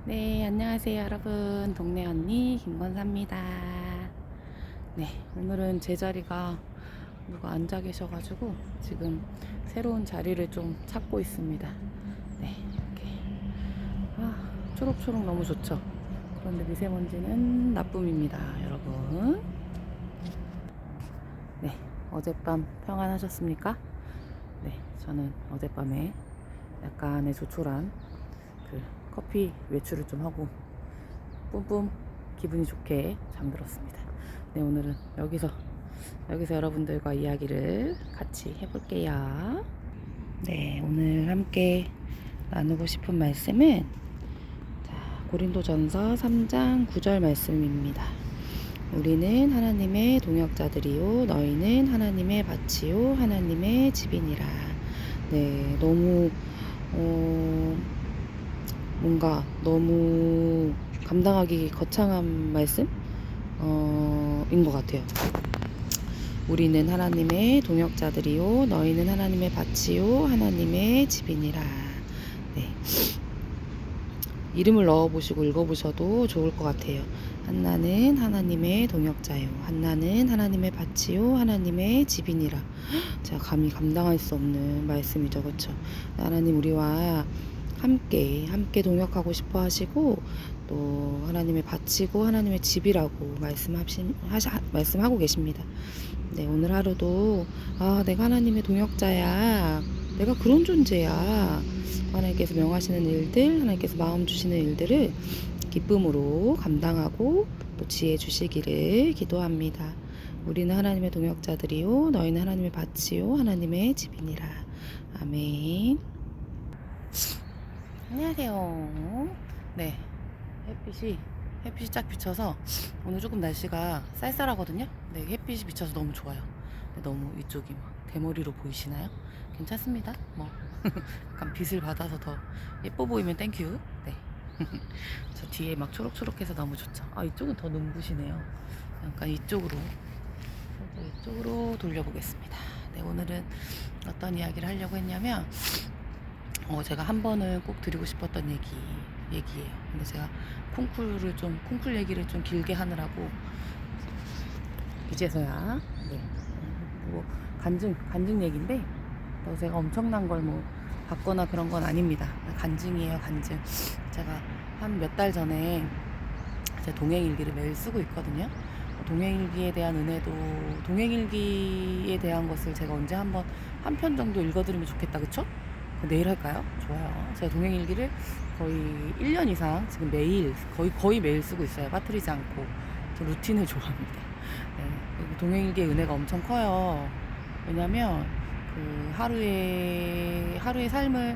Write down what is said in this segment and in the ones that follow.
네, 안녕하세요 여러분. 동네 언니 김건사입니다. 네, 오늘은 제 자리가 누가 앉아 계셔가지고 지금 새로운 자리를 좀 찾고 있습니다. 네, 이렇게 초록초록 너무 좋죠. 그런데 미세먼지는 나쁨입니다, 여러분. 네, 어젯밤 평안하셨습니까? 네, 저는 어젯밤에 약간의 조촐한 그 커피 외출을 좀 하고 뿜뿜 기분이 좋게 잠들었습니다. 네, 오늘은 여기서 여러분들과 이야기를 같이 해볼게요. 네, 오늘 함께 나누고 싶은 말씀은 고린도전서 3장 9절 말씀입니다. 우리는 하나님의 동역자들이요 너희는 하나님의 밭이요 하나님의 집이니라. 네, 너무 뭔가 너무 감당하기 거창한 말씀 인 것 같아요. 우리는 하나님의 동역자들이요 너희는 하나님의 밭이요 하나님의 집이니라. 네. 이름을 넣어보시고 읽어보셔도 좋을 것 같아요. 한나는 하나님의 동역자요 한나는 하나님의 밭이요 하나님의 집이니라. 제가 감히 감당할 수 없는 말씀이죠, 그렇죠? 하나님 우리와 함께 동역하고 싶어 하시고 또 하나님의 밭이고 하나님의 집이라고 말씀하고 계십니다. 네, 오늘 하루도 내가 하나님의 동역자야, 내가 그런 존재야, 하나님께서 명하시는 일들, 하나님께서 마음 주시는 일들을 기쁨으로 감당하고 또 지혜 주시기를 기도합니다. 우리는 하나님의 동역자들이요 너희는 하나님의 밭이요 하나님의 집이니라. 아멘. 안녕하세요. 네, 햇빛이 쫙 비쳐서 오늘 조금 날씨가 쌀쌀하거든요. 네, 햇빛이 비쳐서 너무 좋아요. 네, 너무 이쪽이 막 대머리로 보이시나요? 괜찮습니다. 뭐 약간 빛을 받아서 더 예뻐 보이면 땡큐. 네. 저 뒤에 막 초록초록해서 너무 좋죠. 이쪽은 더 눈부시네요. 약간 이쪽으로 돌려보겠습니다. 네, 오늘은 어떤 이야기를 하려고 했냐면 제가 한 번은 꼭 드리고 싶었던 얘기예요. 근데 제가 콩쿨 얘기를 좀 길게 하느라고 이제서야, 네, 뭐 간증 얘기인데 제가 엄청난 걸 뭐 받거나 그런 건 아닙니다. 간증이에요, 간증. 제가 한 몇 달 전에 제 동행일기를 매일 쓰고 있거든요. 동행일기에 대한 은혜도, 동행일기에 대한 것을 제가 언제 한번 한 편 정도 읽어드리면 좋겠다, 그쵸? 내일 할까요? 좋아요. 제가 동행일기를 거의 1년 이상 지금 매일 거의 매일 쓰고 있어요. 빠뜨리지 않고. 저 루틴을 좋아합니다. 네, 동행일기의 은혜가 엄청 커요. 왜냐면 그 하루의 삶을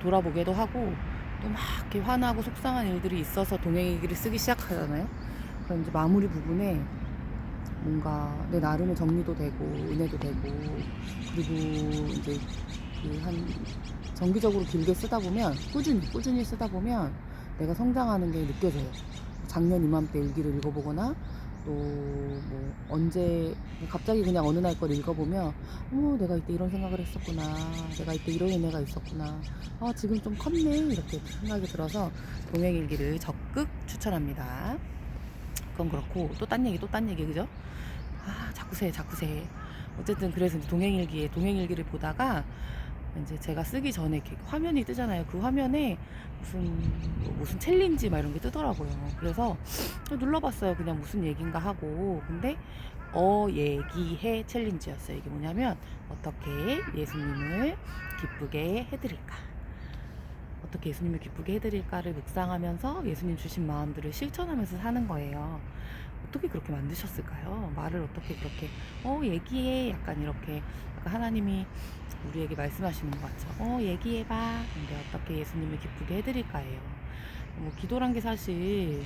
돌아보게도 하고 또 막 이렇게 화나고 속상한 일들이 있어서 동행일기를 쓰기 시작하잖아요. 그럼 이제 마무리 부분에 뭔가 내 나름의 정리도 되고 은혜도 되고, 그리고 이제 한 정기적으로 길게 쓰다 보면 꾸준히 쓰다 보면 내가 성장하는 게 느껴져요. 작년 이맘때 일기를 읽어보거나 또 뭐 언제 갑자기 그냥 어느 날 걸 읽어보면 내가 이때 이런 생각을 했었구나, 내가 이때 이런 은혜가 있었구나, 지금 좀 컸네, 이렇게 생각이 들어서 동행일기를 적극 추천합니다. 그건 그렇고 또 딴 얘기 그죠? 자꾸 새. 어쨌든 그래서 이제 동행일기를 보다가 이제 제가 쓰기 전에 이렇게 화면이 뜨잖아요. 그 화면에 무슨 챌린지 막 이런 게 뜨더라고요. 그래서 눌러봤어요. 그냥 무슨 얘기인가 하고. 근데 얘기해 챌린지였어요. 이게 뭐냐면 어떻게 예수님을 기쁘게 해드릴까, 어떻게 예수님을 기쁘게 해드릴까를 묵상하면서 예수님 주신 마음들을 실천하면서 사는 거예요. 어떻게 그렇게 만드셨을까요? 말을 어떻게 그렇게 얘기해, 약간 이렇게, 약간 하나님이 우리에게 말씀하시는 것 같죠. 얘기해봐. 근데 어떻게 예수님을 기쁘게 해드릴까예요. 뭐 기도란 게 사실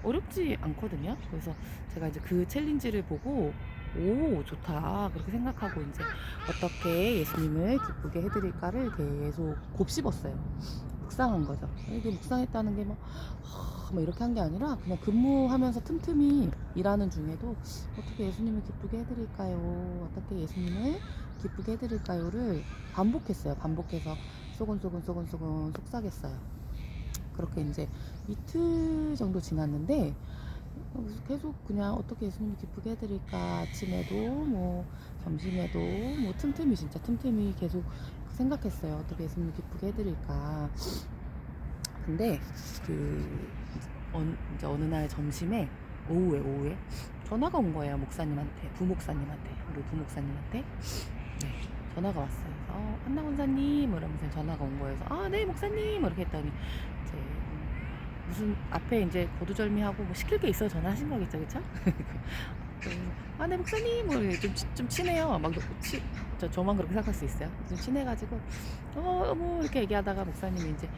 어렵지 않거든요. 그래서 제가 이제 그 챌린지를 보고 오, 좋다, 그렇게 생각하고 이제 어떻게 예수님을 기쁘게 해드릴까를 계속 곱씹었어요. 묵상한 거죠. 이게 묵상했다는 게 뭐 이렇게 한 게 아니라 그냥 근무하면서 틈틈이 일하는 중에도 어떻게 예수님을 기쁘게 해드릴까요? 어떻게 예수님을 기쁘게 해드릴까요를 반복했어요. 반복해서 소곤소곤 속삭였어요. 그렇게 이제 이틀 정도 지났는데 계속 그냥 어떻게 예수님을 기쁘게 해드릴까, 아침에도 뭐 점심에도 뭐 틈틈이, 진짜 틈틈이 계속 생각했어요. 어떻게 예수님을 기쁘게 해드릴까. 근데 이제 어느 날 점심에 오후에 전화가 온 거예요. 목사님한테, 부목사님한테, 우리 부목사님한테. 네, 전화가 왔어요. 안나 권사님 이러면서 전화가 온 거예요. 그래서 네 목사님 이렇게 했더니 이제 무슨 앞에 이제 거두절미하고 뭐 시킬 게 있어 전화하신 거겠죠, 그쵸? 네 목사님 좀 친해요. 막 저만 그렇게 생각할 수 있어요. 좀 친해가지고 뭐 이렇게 얘기하다가 목사님이 이제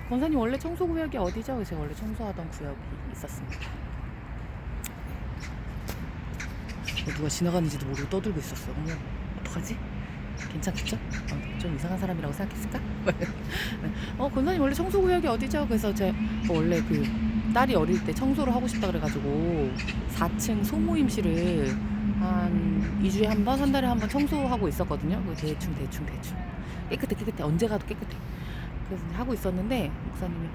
권사님 원래 청소 구역이 어디죠? 그래서 제가 원래 청소하던 구역이 있었습니다. 누가 지나가는지도 모르고 떠들고 있었어. 어머, 어떡하지? 괜찮겠죠? 좀 이상한 사람이라고 생각했을까? 권사님 원래 청소 구역이 어디죠? 그래서 제가 원래 딸이 어릴 때 청소를 하고 싶다 그래가지고 4층 소모임실을 한 2주에 한 번, 한 달에 한 번 청소하고 있었거든요. 대충 깨끗해. 언제 가도 깨끗해. 그래서 하고 있었는데 목사님이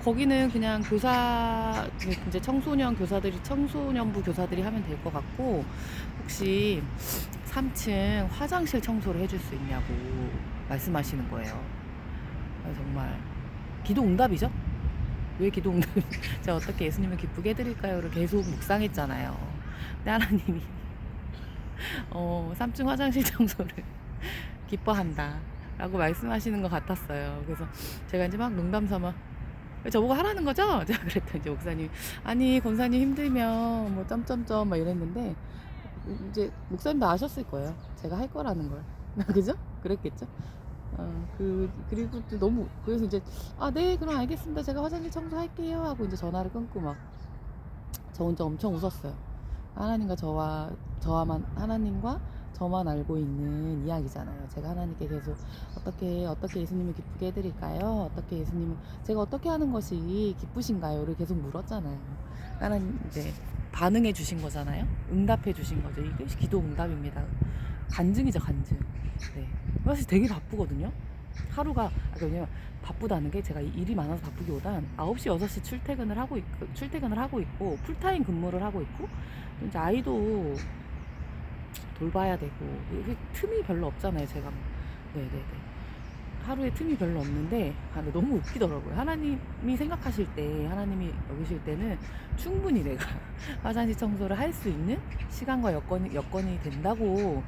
거기는 그냥 교사, 이제 청소년부 교사들이 하면 될 것 같고, 혹시 3층 화장실 청소를 해줄 수 있냐고 말씀하시는 거예요. 정말 기도응답이죠? 왜 기도응답이? 제가 어떻게 예수님을 기쁘게 해드릴까요를 계속 묵상했잖아요. 근데 하나님이 3층 화장실 청소를 기뻐한다 라고 말씀하시는 것 같았어요. 그래서 제가 이제 막 농담삼아 저보고 하라는 거죠? 제가 그랬더니 이제 목사님, 아니 권사님 힘들면 뭐 점점점 막 이랬는데, 이제 목사님도 아셨을 거예요, 제가 할 거라는 걸. 그죠? 그랬겠죠? 그리고 또 너무, 그래서 이제 네 그럼 알겠습니다, 제가 화장실 청소할게요 하고 이제 전화를 끊고 막 저 혼자 엄청 웃었어요. 하나님과 저만 알고 있는 이야기잖아요. 제가 하나님께 계속 어떻게 예수님을 기쁘게 해드릴까요? 제가 어떻게 하는 것이 기쁘신가요?를 계속 물었잖아요. 하나님 이제 반응해 주신 거잖아요. 응답해 주신 거죠. 이게 기도 응답입니다. 간증이죠, 간증. 네. 사실 되게 바쁘거든요. 하루가, 왜냐면 바쁘다는 게 제가 일이 많아서 바쁘기보단 9시, 6시 출퇴근을 하고 있고 풀타임 근무를 하고 있고, 이제 아이도 돌봐야 되고, 이게 틈이 별로 없잖아요, 제가. 네네네. 하루에 틈이 별로 없는데, 근데 너무 웃기더라고요. 하나님이 생각하실 때, 하나님이 여기실 때는 충분히 내가 화장실 청소를 할 수 있는 시간과 여건이 된다고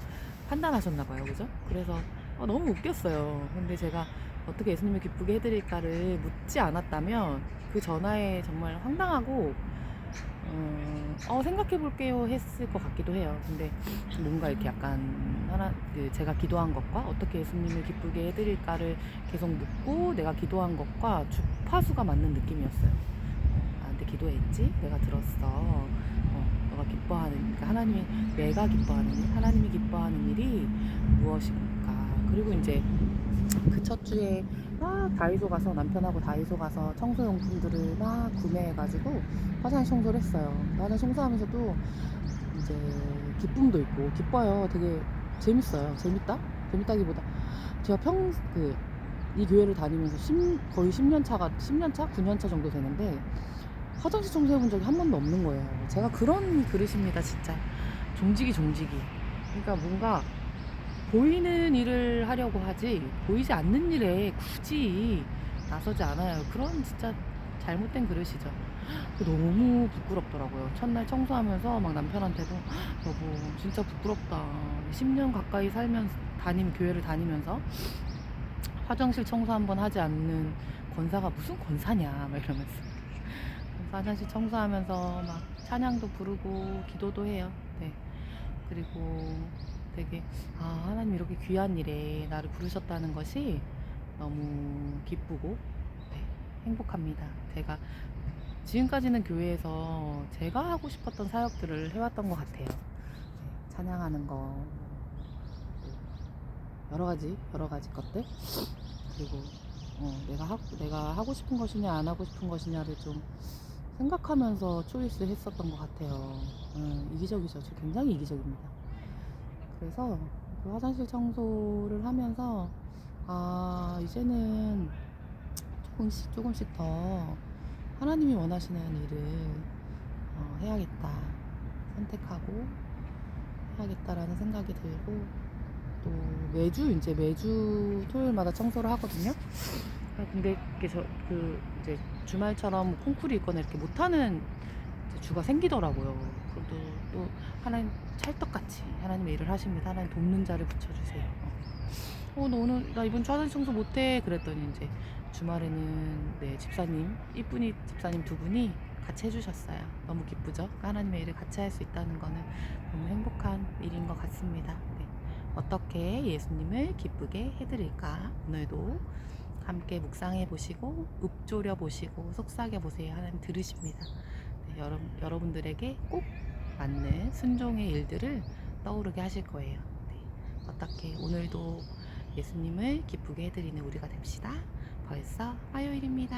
판단하셨나봐요, 그죠? 그래서 너무 웃겼어요. 근데 제가 어떻게 예수님을 기쁘게 해드릴까를 묻지 않았다면 그 전화에 정말 황당하고 생각해 볼게요 했을 것 같기도 해요. 근데 뭔가 이렇게 약간 제가 기도한 것과 어떻게 예수님을 기쁘게 해드릴까를 계속 묻고 내가 기도한 것과 주파수가 맞는 느낌이었어요. 근데 기도했지? 내가 들었어. 너가 기뻐하는, 그러니까 하나님이 기뻐하는 일이 무엇인가. 그리고 이제 그 첫 주에 막 남편하고 다이소 가서 청소용품들을 막 구매해가지고 화장실 청소를 했어요. 나는 청소하면서도 이제 기쁨도 있고 기뻐요. 되게 재밌어요. 재밌다기보다 제가 이 교회를 다니면서 거의 10년 차, 9년 차 정도 되는데 화장실 청소해본 적이 한 번도 없는 거예요. 제가 그런 그릇입니다, 진짜. 종직이. 그러니까 뭔가 보이는 일을 하려고 하지 보이지 않는 일에 굳이 나서지 않아요. 그런 진짜 잘못된 그릇이죠. 너무 부끄럽더라고요. 첫날 청소하면서 막 남편한테도 여보 진짜 부끄럽다. 10년 가까이 교회를 다니면서 화장실 청소 한번 하지 않는 권사가 무슨 권사냐 막 이러면서. 그래서 화장실 청소하면서 막 찬양도 부르고 기도도 해요. 네. 그리고 되게 하나님 이렇게 귀한 일에 나를 부르셨다는 것이 너무 기쁘고 행복합니다. 제가 지금까지는 교회에서 제가 하고 싶었던 사역들을 해왔던 것 같아요. 찬양하는 거, 여러 가지 것들. 그리고 내가 하고 싶은 것이냐 안 하고 싶은 것이냐를 좀 생각하면서 초이스 했었던 것 같아요. 이기적이죠. 저 굉장히 이기적입니다. 그래서 그 화장실 청소를 하면서 이제는 조금씩 더 하나님이 원하시는 일을 해야겠다, 선택하고 해야겠다라는 생각이 들고, 또 매주 토요일마다 청소를 하거든요. 근데 이게 이제 주말처럼 콩쿨이 있거나 이렇게 못하는 이제 주가 생기더라고요. 그럼 또 하나님 찰떡같이 하나님의 일을 하십니다. 하나님 돕는 자를 붙여주세요. 나 이번 주 화장실 청소 못해. 그랬더니 이제 주말에는 네, 이쁜이 집사님 두 분이 같이 해주셨어요. 너무 기쁘죠? 그러니까 하나님의 일을 같이 할 수 있다는 거는 너무 행복한 일인 것 같습니다. 네. 어떻게 예수님을 기쁘게 해드릴까? 오늘도 함께 묵상해 보시고, 읊조려 보시고, 속삭여 보세요. 하나님 들으십니다. 네, 여러분들에게 꼭 맞는 순종의 일들을 떠오르게 하실 거예요. 네. 어떻게 오늘도 예수님을 기쁘게 해드리는 우리가 됩시다. 벌써 화요일입니다.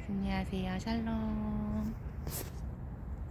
승리하세요. 샬롬.